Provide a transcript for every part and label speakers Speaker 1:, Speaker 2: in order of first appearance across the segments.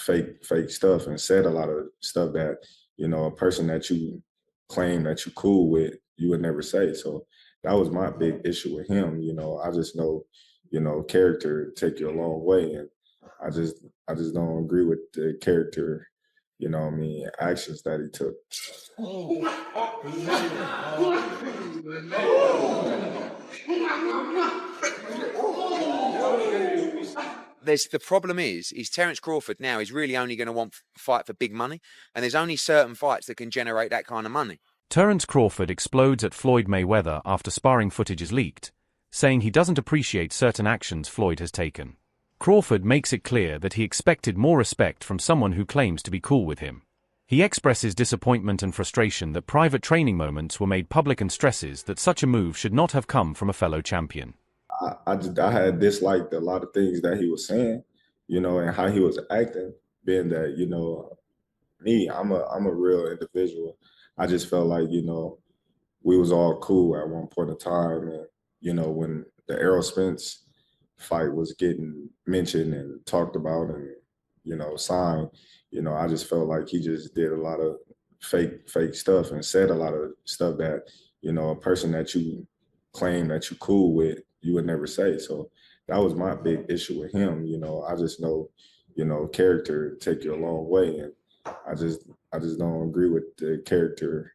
Speaker 1: fake stuff and said a lot of stuff that, a person that you claim that you cool with, you would never say. So that was my big issue with him. I just know, character take you a long way. And I just don't agree with the character, actions that he took.
Speaker 2: The problem is Terence Crawford now is really only going to want to fight for big money, and there's only certain fights that can generate that kind of money.
Speaker 3: Terence Crawford explodes at Floyd Mayweather after sparring footage is leaked, saying he doesn't appreciate certain actions Floyd has taken. Crawford makes it clear that he expected more respect from someone who claims to be cool with him. He expresses disappointment and frustration that private training moments were made public and stresses that such a move should not have come from a fellow champion.
Speaker 1: I had disliked a lot of things that he was saying, and how he was acting, being that, me, I'm a real individual. I just felt like, we was all cool at one point in time. And, when the Errol Spence fight was getting mentioned and talked about and, signed, I just felt like he just did a lot of fake stuff and said a lot of stuff that, a person that you claim that you cool with, you would never say. So that was my big issue with him. I just know, character take you a long way. And I just don't agree with the character,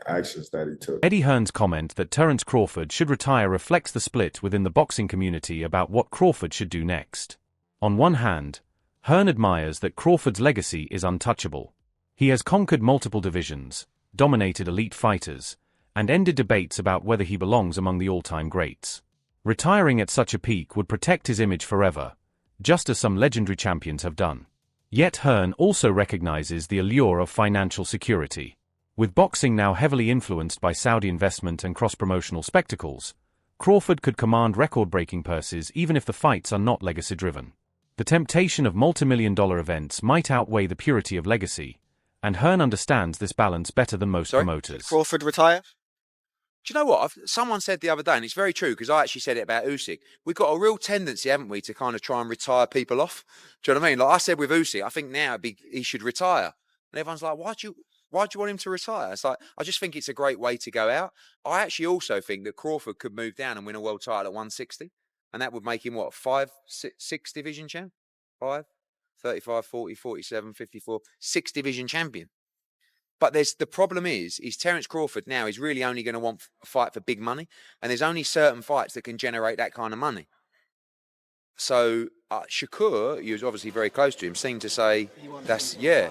Speaker 1: actions that he took.
Speaker 3: Eddie Hearn's comment that Terence Crawford should retire reflects the split within the boxing community about what Crawford should do next. On one hand, Hearn admires that Crawford's legacy is untouchable. He has conquered multiple divisions, dominated elite fighters, and ended debates about whether he belongs among the all-time greats. Retiring at such a peak would protect his image forever, just as some legendary champions have done. Yet Hearn also recognizes the allure of financial security. With boxing now heavily influenced by Saudi investment and cross-promotional spectacles, Crawford could command record-breaking purses even if the fights are not legacy-driven. The temptation of multi-million-dollar events might outweigh the purity of legacy, and Hearn understands this balance better than most promoters.
Speaker 4: Crawford retire?
Speaker 2: Do you know what? Someone said the other day, and it's very true, because I actually said it about Usyk. We've got a real tendency, haven't we, to kind of try and retire people off. Do you know what I mean? Like I said with Usyk, I think now he should retire. And everyone's like, why do you want him to retire? It's like, I just think it's a great way to go out. I actually also think that Crawford could move down and win a world title at 160. And that would make him, what, 6 division champ? 5? 35, 40, 47, 54, 6 division champion. But the problem is Terence Crawford now is really only going to want to fight for big money, and there's only certain fights that can generate that kind of money. So Shakur, who was obviously very close to him, seemed to say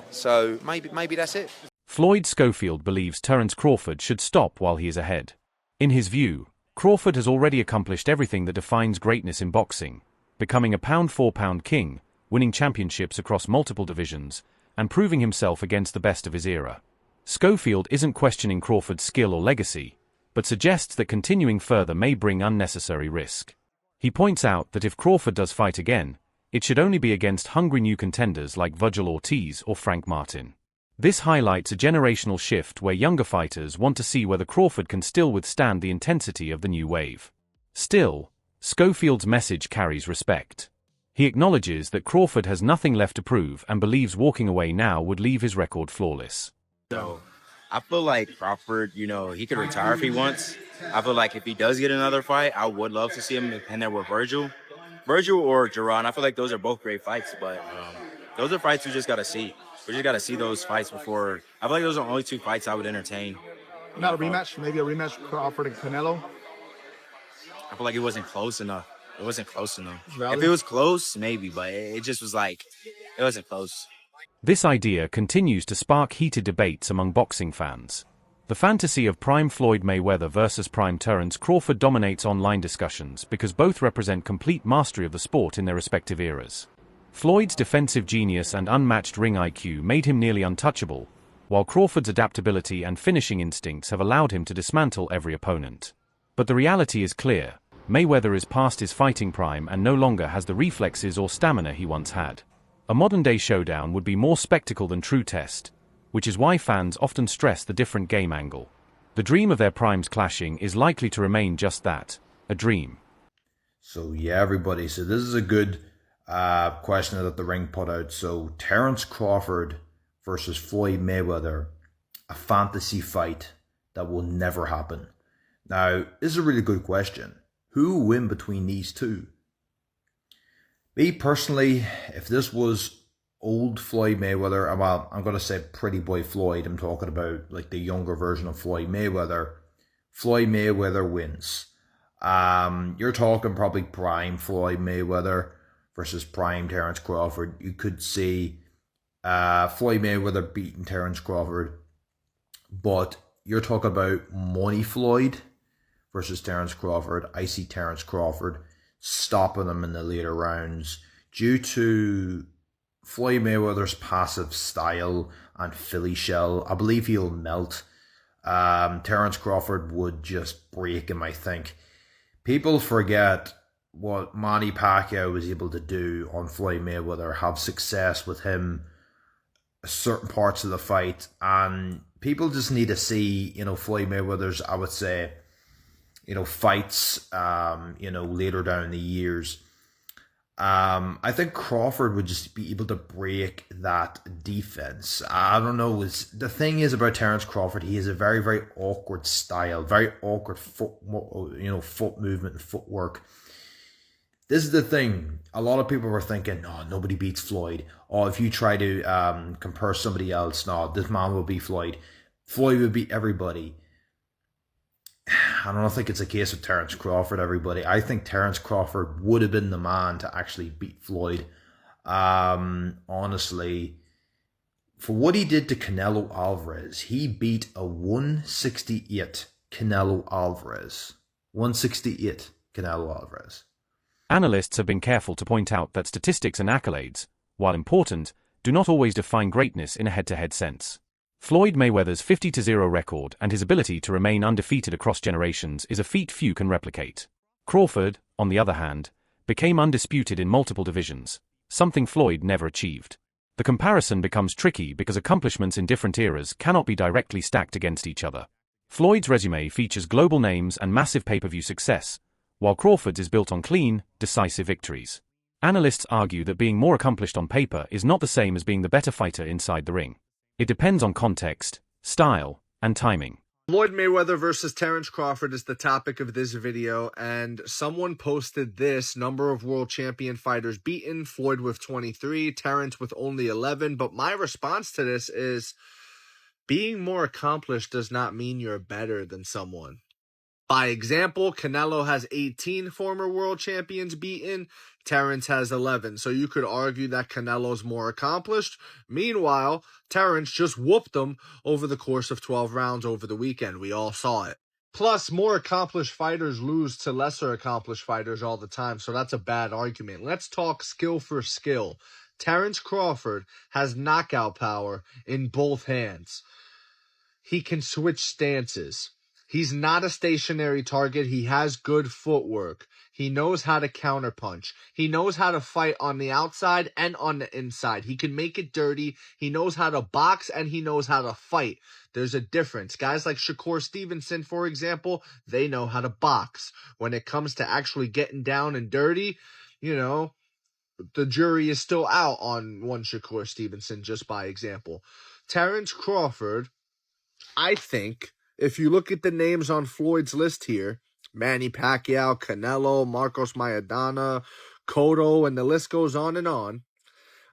Speaker 2: so maybe that's it.
Speaker 3: Floyd Schofield believes Terence Crawford should stop while he is ahead. In his view, Crawford has already accomplished everything that defines greatness in boxing, becoming a pound-for-pound king, winning championships across multiple divisions, and proving himself against the best of his era. Schofield isn't questioning Crawford's skill or legacy, but suggests that continuing further may bring unnecessary risk. He points out that if Crawford does fight again, it should only be against hungry new contenders like Virgil Ortiz or Frank Martin. This highlights a generational shift where younger fighters want to see whether Crawford can still withstand the intensity of the new wave. Still, Schofield's message carries respect. He acknowledges that Crawford has nothing left to prove and believes walking away now would leave his record flawless.
Speaker 5: So, I feel like Crawford, he could retire if he wants. I feel like if he does get another fight, I would love to see him in there with Virgil or Jerron. I feel like those are both great fights, but those are fights we just got to see. We just got to see those fights before. I feel like those are the only 2 fights I would entertain.
Speaker 6: Not a rematch? Maybe a rematch with Crawford and Canelo?
Speaker 5: I feel like it wasn't close enough.
Speaker 6: Valid.
Speaker 5: If it was close, maybe, but it just was like, it wasn't close.
Speaker 3: This idea continues to spark heated debates among boxing fans. The fantasy of prime Floyd Mayweather versus prime Terence Crawford dominates online discussions because both represent complete mastery of the sport in their respective eras. Floyd's defensive genius and unmatched ring IQ made him nearly untouchable, while Crawford's adaptability and finishing instincts have allowed him to dismantle every opponent. But the reality is clear. Mayweather is past his fighting prime and no longer has the reflexes or stamina he once had. A modern-day showdown would be more spectacle than true test, which is why fans often stress the different game angle. The dream of their primes clashing is likely to remain just that, a dream.
Speaker 7: So yeah, everybody, so this is a good
Speaker 4: question that the ring put out. So Terence Crawford versus Floyd Mayweather, a fantasy fight that will never happen. Now, this is a really good question. Who will win between these two? Me personally, if this was old Floyd Mayweather, well, I'm going to say Pretty Boy Floyd. I'm talking about like the younger version of Floyd Mayweather. Floyd Mayweather wins. You're talking probably prime Floyd Mayweather versus prime Terence Crawford. You could see Floyd Mayweather beating Terence Crawford, but you're talking about money Floyd versus Terence Crawford. I see Terence Crawford stopping him in the later rounds due to Floyd Mayweather's passive style and Philly shell. I believe he'll melt. Terence Crawford would just break him, I think. People forget what Manny Pacquiao was able to do on Floyd Mayweather, have success with him certain parts of the fight, and people just need to see, Floyd Mayweather's, I would say, fights, later down the years. I think Crawford would just be able to break that defense. I don't know. The thing is about Terence Crawford, he has a very, very awkward style, very awkward foot movement and footwork. This is the thing. A lot of people were thinking, no, nobody beats Floyd. Or if you try to compare somebody else, no, this man will beat Floyd. Floyd would beat everybody. I don't think it's a case of Terence Crawford, everybody. I think Terence Crawford would have been the man to actually beat Floyd. Honestly, for what he did to Canelo Alvarez, he beat a 168 Canelo Alvarez. 168 Canelo Alvarez.
Speaker 3: Analysts have been careful to point out that statistics and accolades, while important, do not always define greatness in a head-to-head sense. Floyd Mayweather's 50-0 record and his ability to remain undefeated across generations is a feat few can replicate. Crawford, on the other hand, became undisputed in multiple divisions, something Floyd never achieved. The comparison becomes tricky because accomplishments in different eras cannot be directly stacked against each other. Floyd's resume features global names and massive pay-per-view success, while Crawford's is built on clean, decisive victories. Analysts argue that being more accomplished on paper is not the same as being the better fighter inside the ring. It depends on context, style, and timing.
Speaker 6: Floyd Mayweather versus Terence Crawford is the topic of this video, and someone posted this number of world champion fighters beaten, Floyd with 23, Terence with only 11, but my response to this is being more accomplished does not mean you're better than someone. By example, Canelo has 18 former world champions beaten, Terence has 11. So you could argue that Canelo's more accomplished. Meanwhile, Terence just whooped him over the course of 12 rounds over the weekend. We all saw it. Plus, more accomplished fighters lose to lesser accomplished fighters all the time, so that's a bad argument. Let's talk skill for skill. Terence Crawford has knockout power in both hands. He can switch stances. He's not a stationary target. He has good footwork. He knows how to counterpunch. He knows how to fight on the outside and on the inside. He can make it dirty. He knows how to box and he knows how to fight. There's a difference. Guys like Shakur Stevenson, for example, they know how to box. When it comes to actually getting down and dirty, the jury is still out on one Shakur Stevenson, just by example. Terence Crawford, I think, if you look at the names on Floyd's list here, Manny Pacquiao, Canelo, Marcos Maidana, Cotto, and the list goes on and on,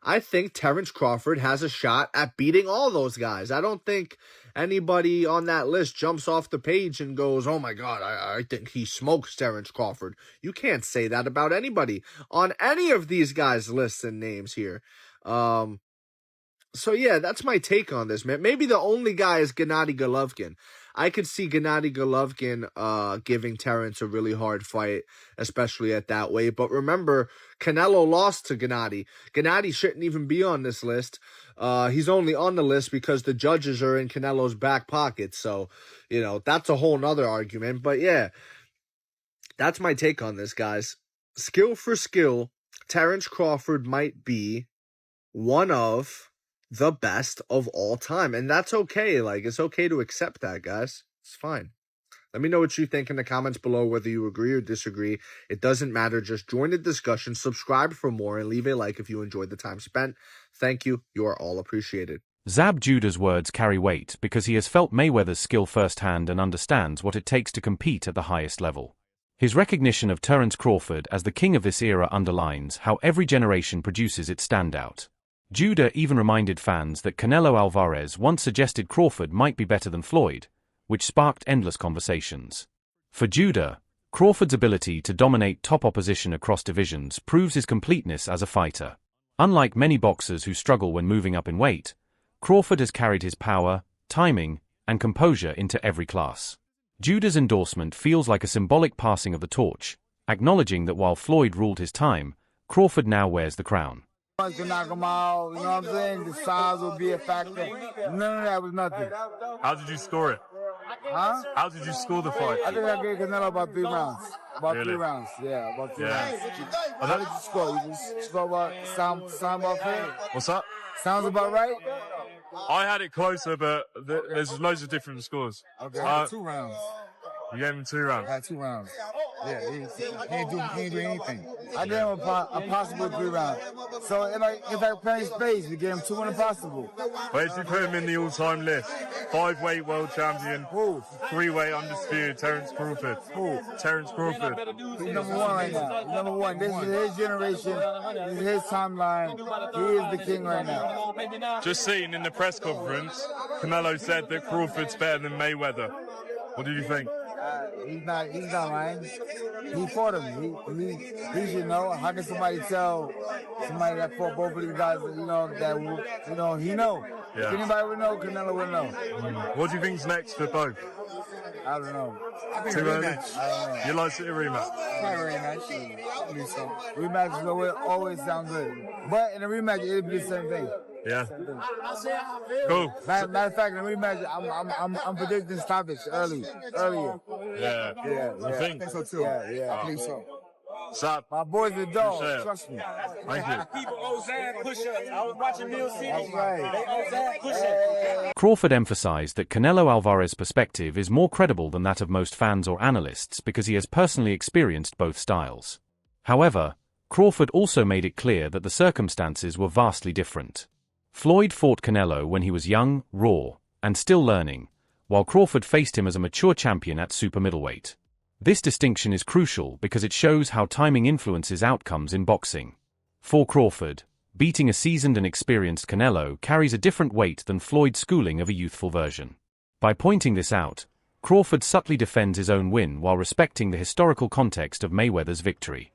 Speaker 6: I think Terence Crawford has a shot at beating all those guys. I don't think anybody on that list jumps off the page and goes, oh my God, I think he smokes Terence Crawford. You can't say that about anybody on any of these guys' lists and names here. So yeah, that's my take on this, man. Maybe the only guy is Gennady Golovkin. I could see Gennady Golovkin giving Terence a really hard fight, especially at that weight. But remember, Canelo lost to Gennady. Gennady shouldn't even be on this list. He's only on the list because the judges are in Canelo's back pocket. So, that's a whole nother argument. But yeah, that's my take on this, guys. Skill for skill, Terence Crawford might be one of the best of all time. And that's okay. It's okay to accept that, guys. It's fine. Let me know what you think in the comments below, whether you agree or disagree. It doesn't matter. Just join the discussion, subscribe for more, and leave a like if you enjoyed the time spent. Thank you. You are all appreciated.
Speaker 3: Zab Judah's words carry weight because he has felt Mayweather's skill firsthand and understands what it takes to compete at the highest level. His recognition of Terence Crawford as the king of this era underlines how every generation produces its standout. Judah even reminded fans that Canelo Alvarez once suggested Crawford might be better than Floyd, which sparked endless conversations. For Judah, Crawford's ability to dominate top opposition across divisions proves his completeness as a fighter. Unlike many boxers who struggle when moving up in weight, Crawford has carried his power, timing, and composure into every class. Judah's endorsement feels like a symbolic passing of the torch, acknowledging that while Floyd ruled his time, Crawford now wears the crown.
Speaker 7: To knock him out, you know what I'm saying? The size will be a factor. None of that was nothing.
Speaker 8: How did you score it?
Speaker 7: Huh?
Speaker 8: How did you score the fight?
Speaker 7: I think I gave Canelo about 3 rounds. About
Speaker 8: Really?
Speaker 7: 3 rounds. Yeah, about 3
Speaker 8: Yeah.
Speaker 7: rounds. How did you score? You just score about sound about fair?
Speaker 8: What's that?
Speaker 7: Sounds about right?
Speaker 8: I had it closer, but there's loads of different scores.
Speaker 7: Okay, I had 2 rounds.
Speaker 8: You gave him 2 rounds.
Speaker 7: I had 2 rounds. Yeah, he ain't do anything. I gave him a possible 3 rounds. So if I play space, we gave him 2 impossible.
Speaker 8: Where did you put him in the all-time list? 5-weight world champion, 3-weight undisputed, Terence Crawford. Terence Crawford.
Speaker 7: He's number 1 right now. He's number 1. This is his generation. This is his timeline. He is the king right now.
Speaker 8: Just seen in the press conference, Canelo said that Crawford's better than Mayweather. What did you think?
Speaker 7: He's not lying. He fought him. He should know. How can somebody tell somebody that fought both of these guys, that he know?
Speaker 8: Yeah.
Speaker 7: If anybody would know, Canelo would know.
Speaker 8: What do you think's next for both?
Speaker 7: I don't know.
Speaker 8: Too early?
Speaker 7: I don't know.
Speaker 8: You like it a rematch?
Speaker 7: Not a rematch. I believe so. Rematches always sound good. But in a rematch, it'll be the same thing.
Speaker 8: Yeah. Cool.
Speaker 7: Matter of fact, in a rematch, I'm predicting stoppage earlier.
Speaker 8: Yeah.
Speaker 7: I
Speaker 8: think
Speaker 7: so too. Yeah, I think so.
Speaker 8: Zab,
Speaker 7: My boys are dogs,
Speaker 8: Appreciate it.
Speaker 7: trust me.
Speaker 8: thank you.
Speaker 7: I was watching Neil City. That's right.
Speaker 3: Crawford emphasized that Canelo Alvarez's perspective is more credible than that of most fans or analysts because he has personally experienced both styles. However, Crawford also made it clear that the circumstances were vastly different. Floyd fought Canelo when he was young, raw, and still learning, while Crawford faced him as a mature champion at super middleweight. This distinction is crucial because it shows how timing influences outcomes in boxing. For Crawford, beating a seasoned and experienced Canelo carries a different weight than Floyd's schooling of a youthful version. By pointing this out, Crawford subtly defends his own win while respecting the historical context of Mayweather's victory.